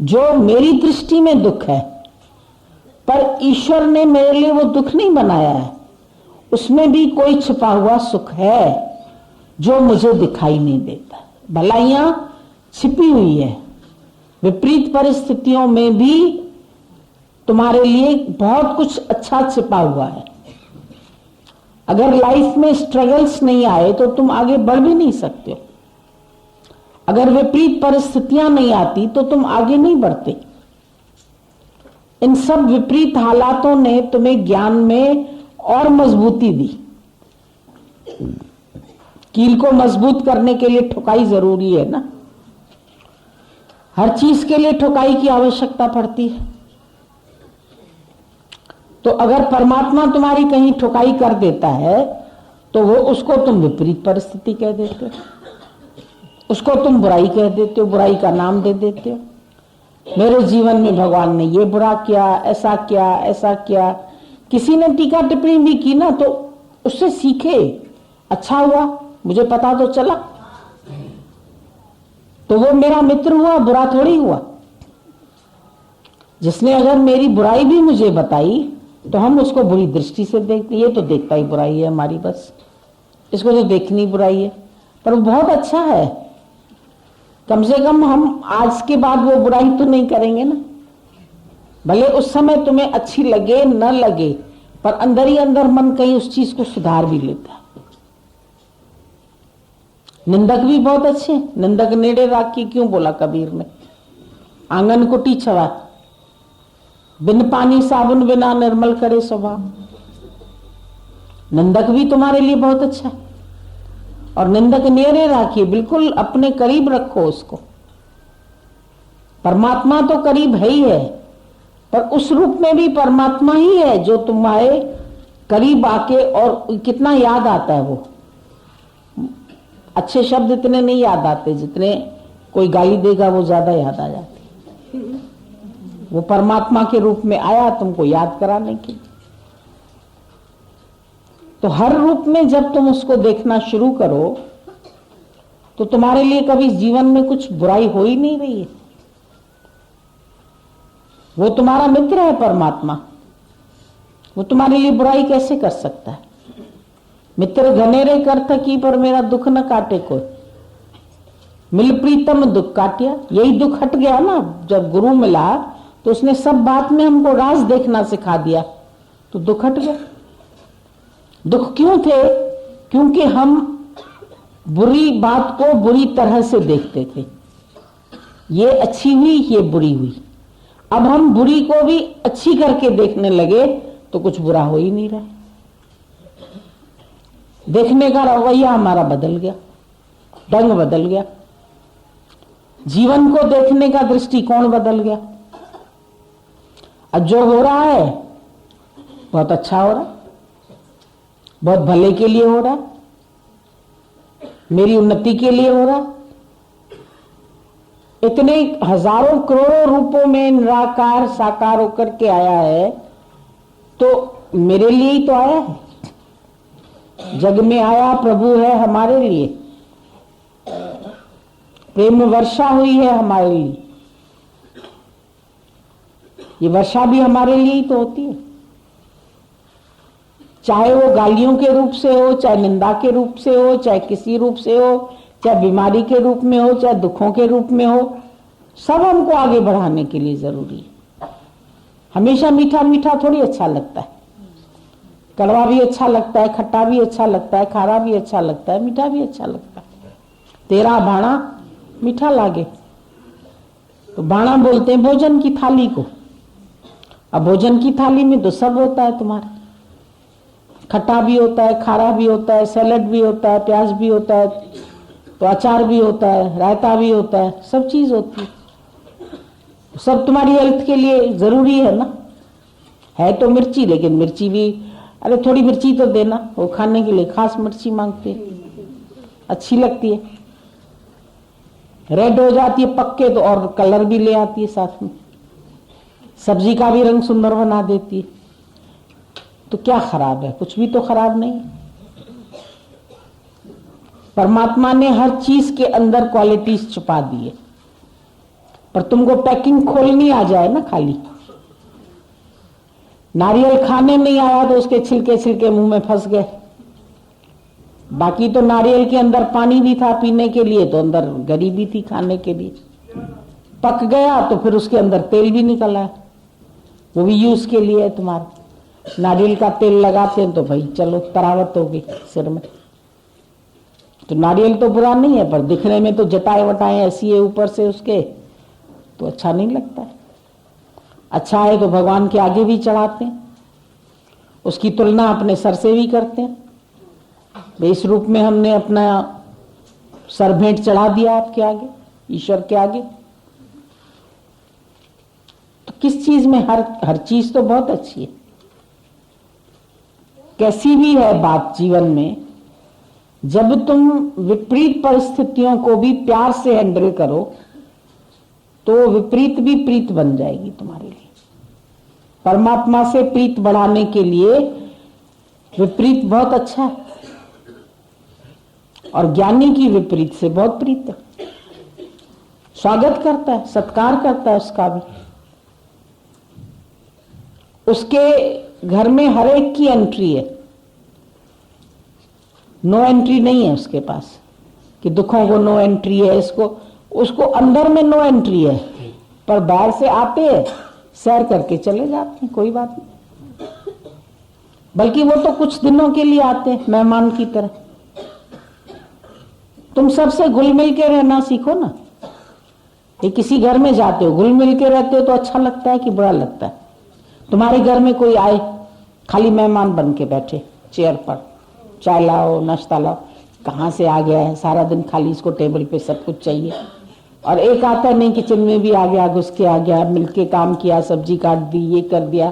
जो मेरी दृष्टि में दुख है, पर ईश्वर ने मेरे लिए वो दुख नहीं बनाया है, उसमें भी कोई छिपा हुआ सुख है जो मुझे दिखाई नहीं देता। भलाइयां छिपी हुई है, विपरीत परिस्थितियों में भी तुम्हारे लिए बहुत कुछ अच्छा छिपा हुआ है। अगर लाइफ में स्ट्रगल्स नहीं आए तो तुम आगे बढ़ भी नहीं सकते हो। अगर विपरीत परिस्थितियां नहीं आती तो तुम आगे नहीं बढ़ते। इन सब विपरीत हालातों ने तुम्हें ज्ञान में और मजबूती दी। कील को मजबूत करने के लिए ठुकाई जरूरी है ना। हर चीज के लिए ठुकाई की आवश्यकता पड़ती है। तो अगर परमात्मा तुम्हारी कहीं ठुकाई कर देता है तो वो उसको तुम विपरीत परिस्थिति कह देते हो, उसको तुम बुराई कह देते हो, बुराई का नाम दे देते हो। मेरे जीवन में भगवान ने ये बुरा किया, ऐसा किया, ऐसा किया। किसी ने टीका टिप्पणी भी की ना तो उससे सीखे, अच्छा हुआ, मुझे पता तो चला, तो वो मेरा मित्र हुआ, बुरा थोड़ी हुआ। जिसने अगर मेरी बुराई भी मुझे बताई तो हम उसको बुरी दृष्टि से देखते, ये तो देखता ही बुराई है हमारी, बस इसको तो देखनी बुराई है, पर वो बहुत अच्छा है। कम से कम हम आज के बाद वो बुराई तो नहीं करेंगे ना। भले उस समय तुम्हें अच्छी लगे न लगे, पर अंदर ही अंदर मन कहीं उस चीज को सुधार भी लेता है। निंदक भी बहुत अच्छे। निंदक नेड़े राखी क्यों बोला कबीर ने, आंगन कुटी छवा, बिन पानी साबुन बिना निर्मल करे स्वभाव। निंदक भी तुम्हारे लिए बहुत अच्छा है। और निंदक नेड़े राखिए, बिल्कुल अपने करीब रखो उसको। परमात्मा तो करीब है ही है, पर उस रूप में भी परमात्मा ही है जो तुम्हारे करीब आके, और कितना याद आता है वो। अच्छे शब्द इतने नहीं याद आते जितने कोई गाली देगा वो ज्यादा याद आ जाते। वो परमात्मा के रूप में आया तुमको याद कराने के लिए। तो हर रूप में जब तुम उसको देखना शुरू करो तो तुम्हारे लिए कभी जीवन में कुछ बुराई हो ही नहीं रही है। वो तुम्हारा मित्र है परमात्मा, वो तुम्हारे लिए बुराई कैसे कर सकता है। मित्र घनेरे कर थकी पर मेरा दुख न काटे कोई, मिल प्रीतम दुख काटिया। यही दुख हट गया ना जब गुरु मिला, तो उसने सब बात में हमको राज देखना सिखा दिया, तो दुख हट गया। दुख क्यों थे? क्योंकि हम बुरी बात को बुरी तरह से देखते थे। ये अच्छी हुई, ये बुरी हुई। अब हम बुरी को भी अच्छी करके देखने लगे तो कुछ बुरा हो ही नहीं रहा। देखने का रवैया हमारा बदल गया, ढंग बदल गया, जीवन को देखने का दृष्टिकोण बदल गया। अब जो हो रहा है बहुत अच्छा हो रहा है, बहुत भले के लिए हो रहा है, मेरी उन्नति के लिए हो रहा है। इतने हजारों करोड़ों रूपों में निराकार साकार होकर के आया है, तो मेरे लिए ही तो आया है। जग में आया प्रभु है हमारे लिए, प्रेम वर्षा हुई है हमारे लिए। ये वर्षा भी हमारे लिए ही तो होती है, चाहे वो गालियों के रूप से हो, चाहे निंदा के रूप से हो, चाहे किसी रूप से हो, चाहे बीमारी के रूप में हो, चाहे दुखों के रूप में हो, सब हमको आगे बढ़ाने के लिए जरूरी है। हमेशा मीठा मीठा थोड़ी अच्छा लगता है, कड़वा भी अच्छा लगता है, खट्टा भी अच्छा लगता है, खारा भी अच्छा लगता है, मीठा भी अच्छा लगता है। तेरा भाणा मीठा लागे, तो भाणा बोलते हैं भोजन की थाली को। अब भोजन की थाली में तो सब होता है तुम्हारा, खट्टा भी होता है, खारा भी होता है, सैलेड भी होता है, प्याज भी होता है, तो अचार भी होता है, रायता भी होता है, सब चीज होती है। सब तुम्हारी हेल्थ के लिए जरूरी है ना। है तो मिर्ची, लेकिन मिर्ची भी, अरे थोड़ी मिर्ची तो देना, वो खाने के लिए खास मिर्ची मांगते हैं, अच्छी लगती है, रेड हो जाती है पक्के तो, और कलर भी ले आती है साथ में, सब्जी का भी रंग सुंदर बना देती है। तो क्या खराब है? कुछ भी तो खराब नहीं। परमात्मा ने हर चीज के अंदर क्वालिटीज छुपा दी है, पर तुमको पैकिंग खोलनी आ जाए ना। खाली नारियल खाने नहीं आया तो उसके छिलके छिलके मुंह में फंस गए, बाकी तो नारियल के अंदर पानी भी था पीने के लिए, तो अंदर गरी भी थी खाने के लिए। पक गया तो फिर उसके अंदर तेल भी निकल आया, वो भी यूज के लिए है तुम्हारा। नारियल का तेल लगाते हैं तो भाई चलो तरावत होगी सिर में। तो नारियल तो बुरा नहीं है, पर दिखने में तो जटाए वटाए ऐसी है ऊपर से उसके, तो अच्छा नहीं लगता है। अच्छा है तो भगवान के आगे भी चढ़ाते हैं, उसकी तुलना अपने सर से भी करते हैं। इस रूप में हमने अपना सर भेंट चढ़ा दिया आपके आगे, ईश्वर के आगे। तो किस चीज में, हर चीज तो बहुत अच्छी है। कैसी भी है बात जीवन में, जब तुम विपरीत परिस्थितियों को भी प्यार से हैंडल करो तो विपरीत भी प्रीत बन जाएगी तुम्हारे लिए। परमात्मा से प्रीत बढ़ाने के लिए विपरीत बहुत अच्छा है, और ज्ञानी की विपरीत से बहुत प्रीत है, स्वागत करता है, सत्कार करता है उसका भी। उसके घर में हर एक की एंट्री है, नो एंट्री नहीं है उसके पास कि दुखों को नो एंट्री है, उसको अंदर में नो एंट्री है, पर बाहर से आते हैं, सैर करके चले जाते हैं, कोई बात नहीं। बल्कि वो तो कुछ दिनों के लिए आते हैं मेहमान की तरह। तुम सबसे घुल मिल के रहना सीखो ना। ये किसी घर में जाते हो, घुल मिल के रहते हो तो अच्छा लगता है कि बुरा लगता है? तुम्हारे घर में कोई आए, खाली मेहमान बन के बैठे चेयर पर, चाय लाओ नाश्ता लाओ, कहाँ से आ गया है, सारा दिन खाली इसको टेबल पे सब कुछ चाहिए। और एक आता नहीं, किचन में भी आ गया, घुस के आ गया, मिलके काम किया, सब्जी काट दी, ये कर दिया,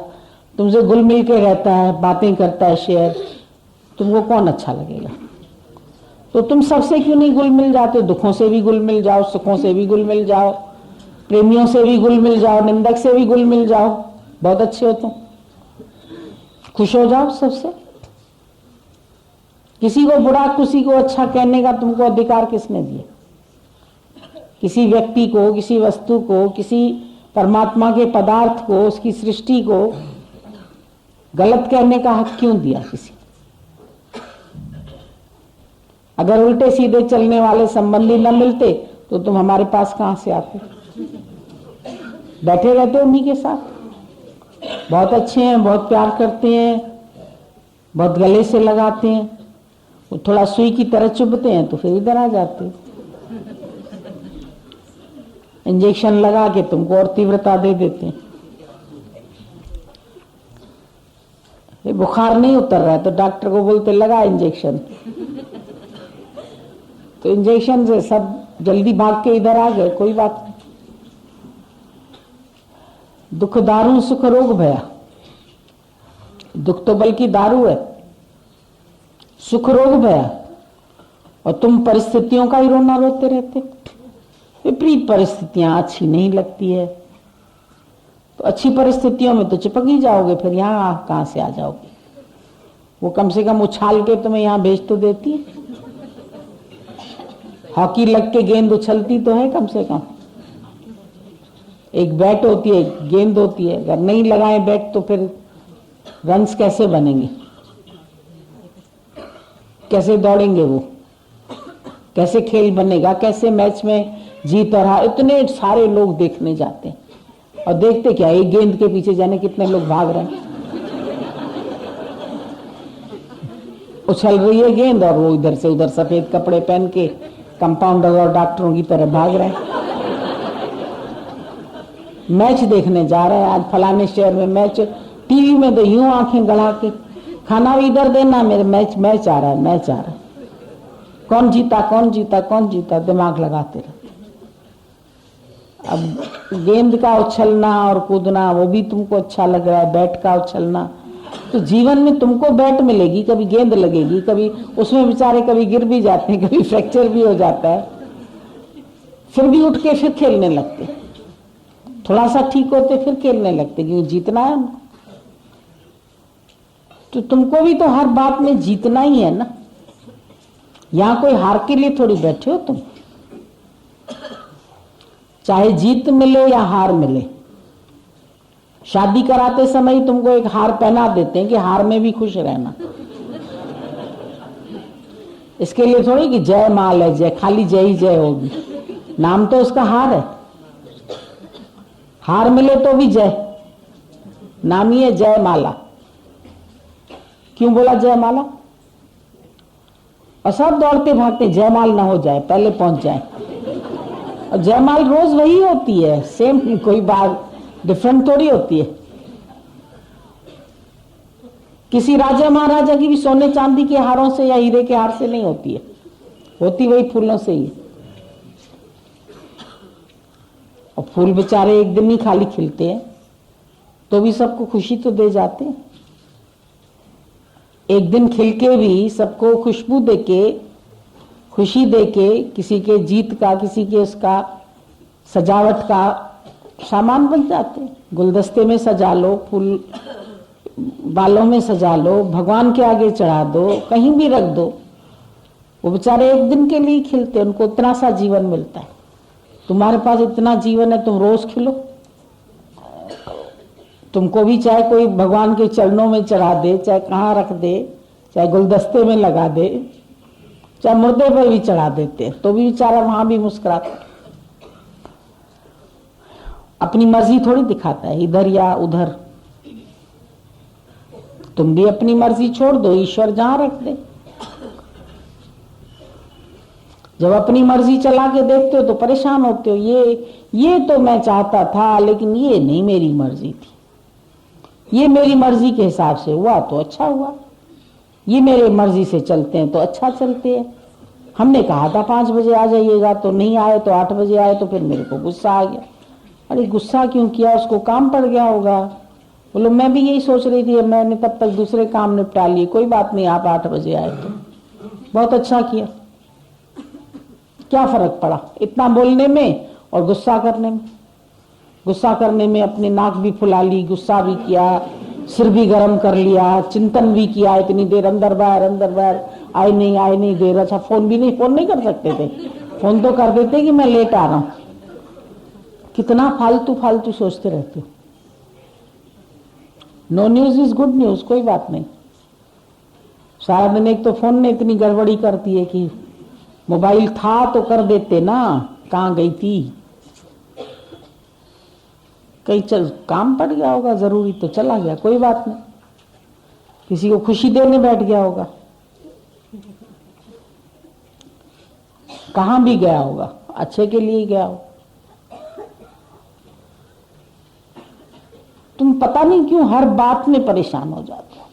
तुमसे घुल मिल के रहता है, बातें करता है, शेयर, तुमको कौन अच्छा लगेगा? तो तुम सबसे क्यों नहीं घुल मिल जाते? दुखों से भी घुल मिल जाओ, सुखों से भी घुल मिल जाओ, प्रेमियों से भी घुल मिल जाओ, निंदक से भी घुल मिल जाओ, बहुत अच्छे हो तुम, खुश हो जाओ सबसे। किसी को बुरा किसी को अच्छा कहने का तुमको अधिकार किसने दिया? किसी व्यक्ति को, किसी वस्तु को, किसी परमात्मा के पदार्थ को, उसकी सृष्टि को गलत कहने का हक क्यों दिया किसी? अगर उल्टे सीधे चलने वाले संबंधी न मिलते तो तुम हमारे पास कहां से आते? बैठे रहते उन्हीं के साथ, बहुत अच्छे हैं, बहुत प्यार करते हैं, बहुत गले से लगाते हैं, वो थोड़ा सुई की तरह चुभते हैं तो फिर इधर आ जाते, इंजेक्शन लगा के तुमको और तीव्रता दे देते हैं। ये बुखार नहीं उतर रहा है तो डॉक्टर को बोलते लगा इंजेक्शन, तो इंजेक्शन से सब जल्दी भाग के इधर आ गए, कोई बात नहीं। दुख दारू सुख रोग भया, दुख तो बल्कि दारू है, सुख रोग भया, और तुम परिस्थितियों का ही रोना रोते रहते। विपरीत परिस्थितियां अच्छी नहीं लगती है तो अच्छी परिस्थितियों में तो चिपक ही जाओगे, फिर यहाँ कहां से आ जाओगे? वो कम से कम उछाल के तुम्हें यहाँ भेज तो देती है, हॉकी लग के गेंद उछलती तो है कम से कम। एक बैट होती है, एक गेंद होती है, अगर नहीं लगाए बैट तो फिर रन्स कैसे बनेंगे? कैसे दौड़ेंगे वो? कैसे खेल बनेगा? कैसे मैच में जीत और हार? इतने सारे लोग देखने जाते हैं और देखते क्या, एक गेंद के पीछे जाने कितने लोग भाग रहे हैं। उछल रही है गेंद और वो इधर से उधर सफेद कपड़े पहन के कंपाउंडर और डॉक्टरों की तरह भाग रहे हैं। मैच देखने जा रहे हैं, आज फलाने शहर में मैच, टीवी में तो यूं आंखें गड़ा के, खाना भी इधर देना, मेरे मैच आ रहा है, मैच आ रहा है, कौन जीता कौन जीता कौन जीता, दिमाग लगाते रहते। अब गेंद का उछलना और कूदना वो भी तुमको अच्छा लग रहा है, बैट का उछलना, तो जीवन में तुमको बैट मिलेगी, कभी गेंद लगेगी, कभी उसमें बेचारे कभी गिर भी जाते हैं, कभी फ्रैक्चर भी हो जाता है, फिर भी उठ के फिर खेलने लगते, थोड़ा सा ठीक होते फिर खेलने लगते, क्योंकि जीतना है उनको। तो तुमको भी तो हर बात में जीतना ही है ना। यहां कोई हार के लिए थोड़ी बैठे हो तुम, चाहे जीत मिले या हार मिले। शादी कराते समय तुमको एक हार पहना देते हैं कि हार में भी खुश रहना। इसके लिए थोड़ी कि जय माल है, जय खाली जय ही जय होगी, नाम तो उसका हार है। हार मिले तो भी जय, नाम ही है जय माला। क्यों बोला जय माला? और सब दौड़ते भागते जयमाल ना हो जाए, पहले पहुंच जाए। और जयमाल रोज वही होती है, सेम, कोई बात डिफरेंट थोड़ी होती है। किसी राजा महाराजा की भी सोने चांदी के हारों से या हीरे के हार से नहीं होती है, होती वही फूलों से ही। और फूल बेचारे एक दिन ही खाली खिलते हैं, तो भी सबको खुशी तो दे जाते हैं। एक दिन खिल के भी सबको खुशबू देके, खुशी देके, किसी के जीत का, किसी के उसका सजावट का सामान बन जाते हैं। गुलदस्ते में सजा लो, फूल बालों में सजा लो, भगवान के आगे चढ़ा दो, कहीं भी रख दो, वो बेचारे एक दिन के लिए खिलते, उनको इतना सा जीवन मिलता है। तुम्हारे पास इतना जीवन है, तुम रोज खिलो। तुमको भी चाहे कोई भगवान के चरणों में चढ़ा दे, चाहे कहाँ रख दे, चाहे गुलदस्ते में लगा दे, चाहे मुर्दे पर भी चढ़ा देते, तो भी बेचारा वहां भी मुस्कुराता। अपनी मर्जी थोड़ी दिखाता है इधर या उधर। तुम भी अपनी मर्जी छोड़ दो, ईश्वर जहां रख दे। जब अपनी मर्जी चला के देखते हो तो परेशान होते हो, ये तो मैं चाहता था, लेकिन ये नहीं मेरी मर्जी थी, ये मेरी मर्जी के हिसाब से हुआ तो अच्छा हुआ, ये मेरे मर्जी से चलते हैं तो अच्छा चलते हैं। हमने कहा था 5 बजे आ जाइएगा, तो नहीं आए, तो 8 बजे आए, तो फिर मेरे को गुस्सा आ गया। अरे गुस्सा क्यों किया? उसको काम पड़ गया होगा। बोलो मैं भी यही सोच रही थी, मैंने तब तक दूसरे काम निपटा लिए, कोई बात नहीं, आप 8 बजे आए तो बहुत अच्छा किया। क्या फर्क पड़ा इतना बोलने में और गुस्सा करने में? गुस्सा करने में अपनी नाक भी फुला ली, गुस्सा भी किया, सिर भी गर्म कर लिया, चिंतन भी किया, इतनी देर अंदर बाहर आए नहीं देर। अच्छा फोन नहीं कर सकते थे, फोन तो कर देते कि मैं लेट आ रहा हूं। कितना फालतू सोचते रहते हो। No news is good news, कोई बात नहीं। सारा दिन एक तो फोन ने इतनी गड़बड़ी करती है कि मोबाइल था तो कर देते ना, कहाँ गई थी, कहीं चल काम पड़ गया होगा जरूरी तो चला गया, कोई बात नहीं। किसी को खुशी देने बैठ गया होगा, कहां भी गया होगा, अच्छे के लिए गया हो। तुम पता नहीं क्यों हर बात में परेशान हो जाते हो,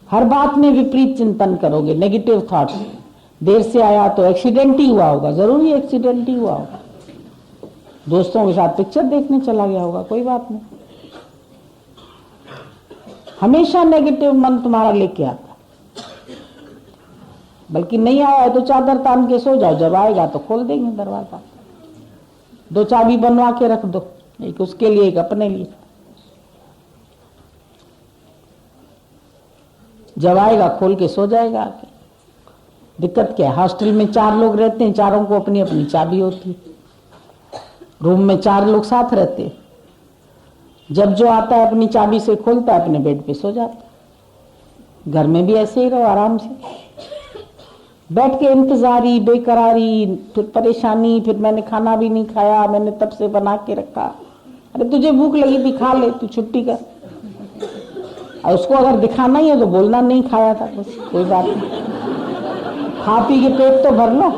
हर बात में विपरीत चिंतन करोगे, नेगेटिव थॉट्स। देर से आया तो एक्सीडेंट ही हुआ होगा, जरूरी एक्सीडेंट ही हुआ होगा, दोस्तों के साथ पिक्चर देखने चला गया होगा, कोई बात नहीं। हमेशा नेगेटिव मन तुम्हारा लेके आता। बल्कि नहीं आया है तो चादर तान के सो जाओ, जब आएगा तो खोल देंगे दरवाजा। 2 चाबी बनवा के रख दो, एक उसके लिए एक अपने लिए। जब आएगा खोल के सो जाएगा आके। दिक्कत क्या है? हॉस्टल में 4 लोग रहते हैं, चारों को अपनी अपनी चाबी होती है। रूम में 4 लोग साथ रहते हैं, जब जो आता है अपनी चाबी से खोलता है, अपने बेड पे सो जाता है। घर में भी ऐसे ही रहो, आराम से बैठ के इंतजारी, बेकरारी, फिर परेशानी, फिर मैंने खाना भी नहीं खाया, मैंने तब से बना के रखा। अरे तुझे भूख लगी थी, खा ले, तू छुट्टी कर। और उसको अगर दिखाना ही है तो बोलना नहीं खाया था, बस कोई बात नहीं, खा पी के पेट तो भर लो।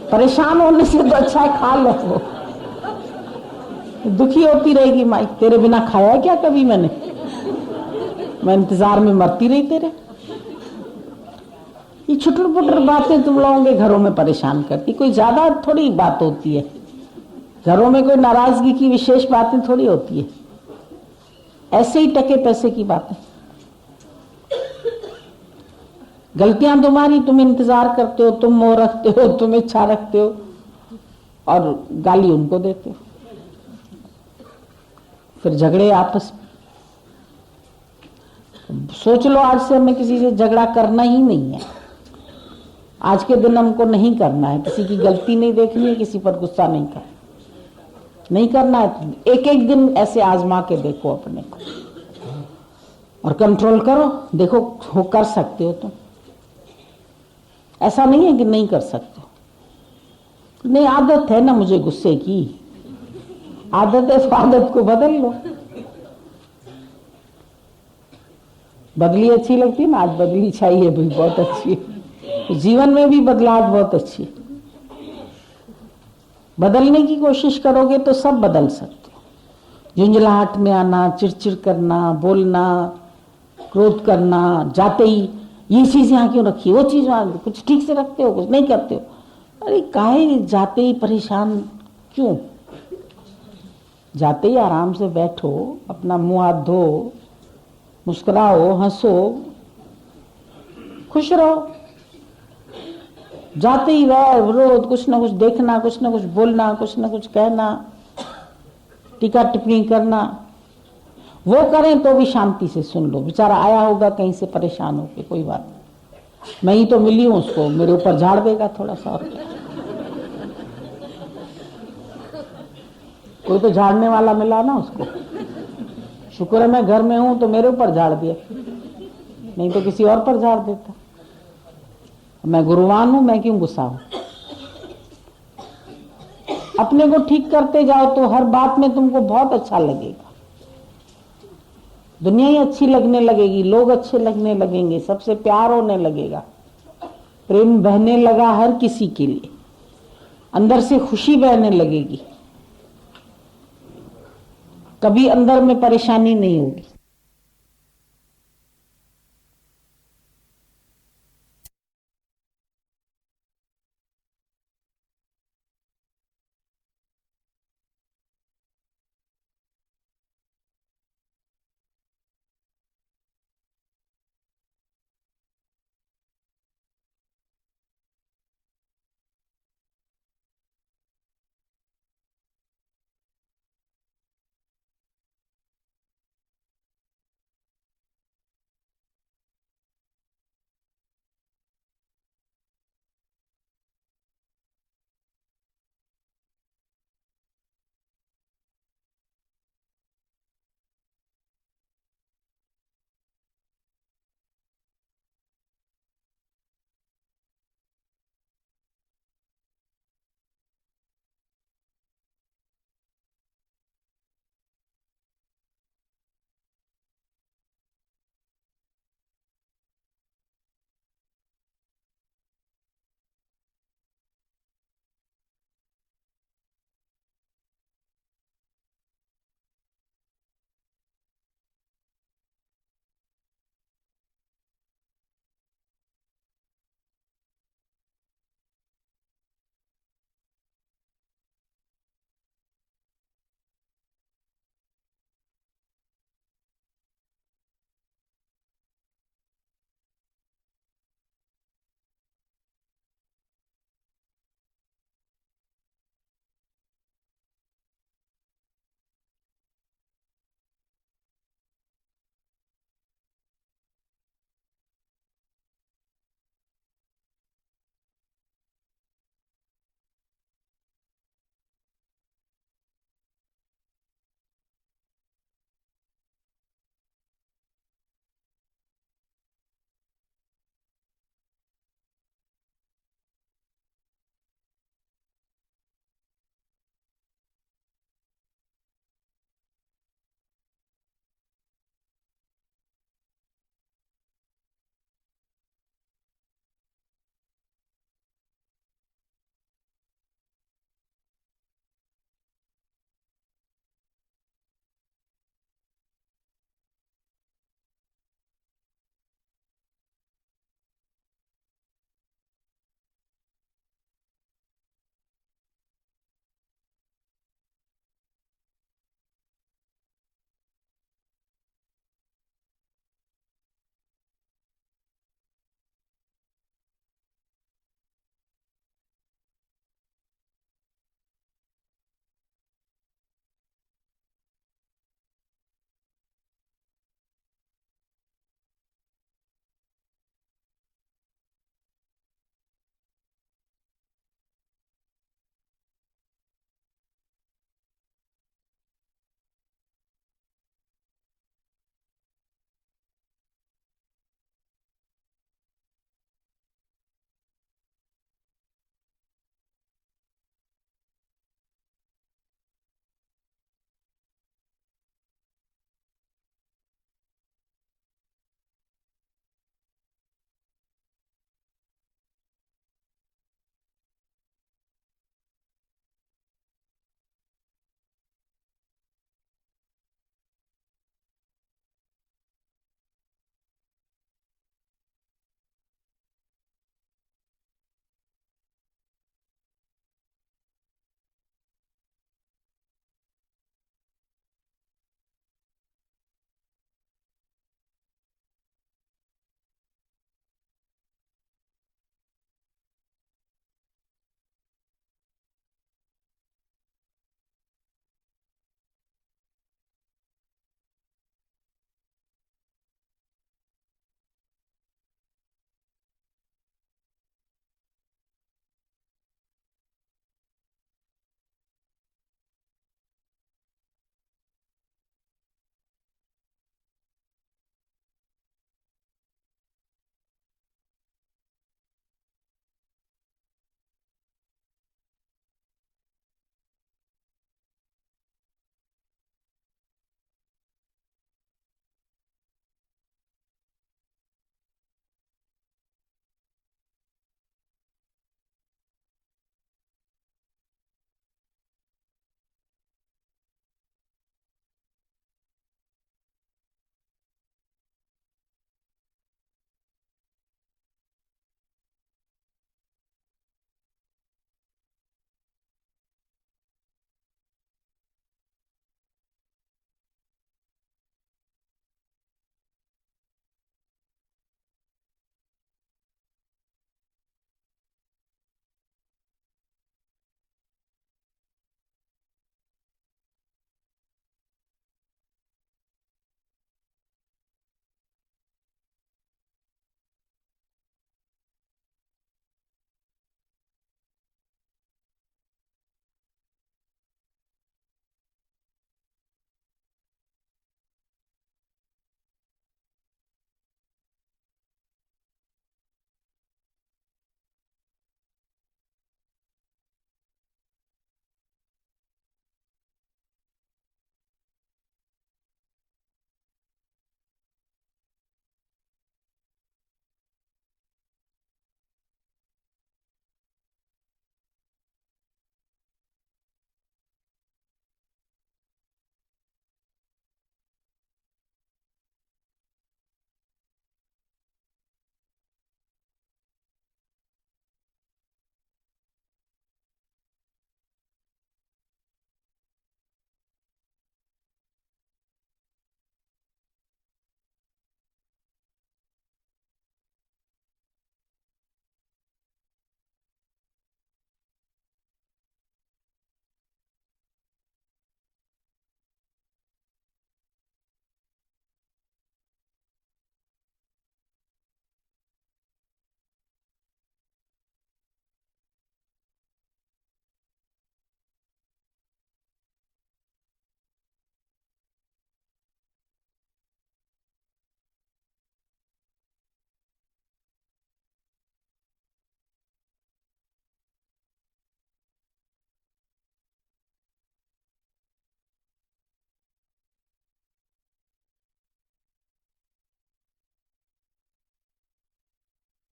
परेशान होने से तो अच्छा है खा लो। दुखी होती रहेगी माई, तेरे बिना खाया क्या कभी मैंने, मैं इंतजार में मरती रही तेरे। ये छुटर पुटर बातें तुम लोगों के घरों में परेशान करती, कोई ज्यादा थोड़ी बात होती है। घरों में कोई नाराजगी की विशेष बातें थोड़ी होती है, ऐसे ही टके पैसे की बातें। गलतियां तुम्हारी, तुम इंतजार करते हो, तुम मोह रखते हो, तुम इच्छा रखते हो, और गाली उनको देते हो, फिर झगड़े आपस में। सोच लो आज से हमें किसी से झगड़ा करना ही नहीं है। आज के दिन हमको नहीं करना है, किसी की गलती नहीं देखनी है, किसी पर गुस्सा नहीं करना है। एक एक दिन ऐसे आजमा के देखो अपने को और कंट्रोल करो, देखो हो कर सकते हो तुम। ऐसा नहीं है कि नहीं कर सकते हो, नहीं आदत है ना मुझे गुस्से की, आदत है तो आदत को बदल लो। बदली अच्छी लगती है ना, आज बदली चाहिए भी, बहुत अच्छी है। जीवन में भी बदलाव बहुत अच्छी है। बदलने की कोशिश करोगे तो सब बदल सकते हो। झुंझलाहट में आना, चिड़चिड़ करना, बोलना, क्रोध करना, जाते ही ये चीज यहाँ क्यों रखी, वो चीज वहां, कुछ ठीक से रखते हो, कुछ नहीं करते हो। अरे काहे जाते ही परेशान क्यों? जाते ही आराम से बैठो, अपना मुंह हाथ धो, मुस्कुराओ, हंसो, खुश रहो। जाते ही रोज कुछ ना कुछ देखना, कुछ ना कुछ बोलना, कुछ ना कुछ कहना, टीका टिप्पणी करना, वो करें तो भी शांति से सुन लो। बेचारा आया होगा कहीं से परेशान होके, कोई बात नहीं, मैं ही तो मिली हूं उसको, मेरे ऊपर झाड़ देगा थोड़ा सा। कोई तो झाड़ने वाला मिला ना उसको, शुक्र है मैं घर में हूं तो मेरे ऊपर झाड़ दिया, नहीं तो किसी और पर झाड़ देता। मैं गुरुवान हूं, मैं क्यों गुस्सा हूं? अपने को ठीक करते जाओ तो हर बात में तुमको बहुत अच्छा लगेगा, दुनिया ही अच्छी लगने लगेगी, लोग अच्छे लगने लगेंगे, सबसे प्यार होने लगेगा, प्रेम बहने लगा हर किसी के लिए, अंदर से खुशी बहने लगेगी, कभी अंदर में परेशानी नहीं होगी।